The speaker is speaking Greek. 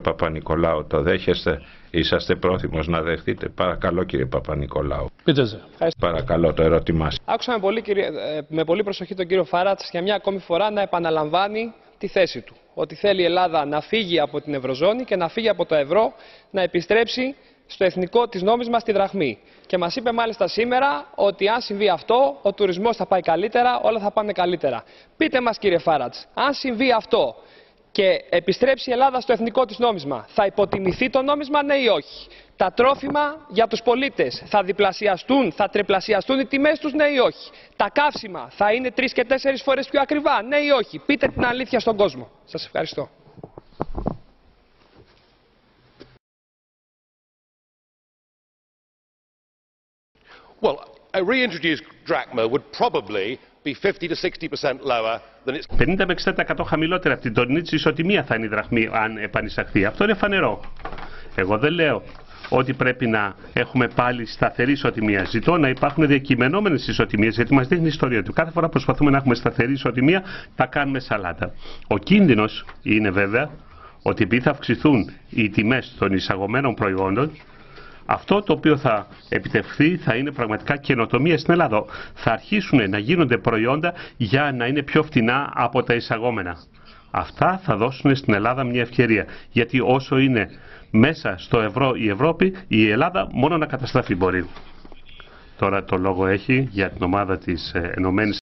Παπα-Νικολάου, το δέχεστε? Είσαστε πρόθυμος να δεχτείτε? Παρακαλώ κύριε Παπα-Νικολάου. Παρακαλώ το ερώτημά σας. Άκουσα με πολύ προσοχή τον κύριο Φάρατς για μια ακόμη φορά να επαναλαμβάνει τη θέση του. Ότι θέλει η Ελλάδα να φύγει από την Ευρωζώνη και να φύγει από το ευρώ, να επιστρέψει στο εθνικό της νόμισμα, στη δραχμή. Και μας είπε μάλιστα σήμερα ότι αν συμβεί αυτό, ο τουρισμός θα πάει καλύτερα, όλα θα πάνε καλύτερα. Πείτε μας κύριε Φάρατς, αν συμβεί αυτό και επιστρέψει η Ελλάδα στο εθνικό της νόμισμα, θα υποτιμηθεί το νόμισμα, ναι ή όχι? Τα τρόφιμα για τους πολίτες θα διπλασιαστούν, θα τριπλασιαστούν οι τιμές τους, ναι ή όχι? Τα καύσιμα θα είναι 3 και 4 φορές πιο ακριβά, ναι ή όχι? Πείτε την αλήθεια στον κόσμο. Σας ευχαριστώ. Well, a reintroduced drachma would probably be 50 to 60% lower than its... 50 με 60% χαμηλότερα από την τωρινή της ισοτιμία θα είναι η δραχμή αν επανεισαχθεί. Αυτό είναι φανερό. Εγώ δεν λέω ότι πρέπει να έχουμε πάλι σταθερή ισοτιμία. Ζητώ να υπάρχουν διακειμενόμενες ισοτιμίες, γιατί μας δείχνει η ιστορία του. Κάθε φορά προσπαθούμε να έχουμε σταθερή ισοτιμία, τα κάνουμε σαλάτα. Ο κίνδυνος είναι βέβαια ότι επειδή θα αυξηθούν οι τιμές των εισαγωμένων προϊόντων, αυτό το οποίο θα επιτευχθεί θα είναι πραγματικά καινοτομία στην Ελλάδα. Θα αρχίσουν να γίνονται προϊόντα για να είναι πιο φτηνά από τα εισαγόμενα. Αυτά θα δώσουν στην Ελλάδα μια ευκαιρία. Γιατί όσο είναι μέσα στο ευρώ η Ευρώπη, η Ελλάδα μόνο να καταστραφεί μπορεί. Τώρα το λόγο έχει για την ομάδα της Ενωμένης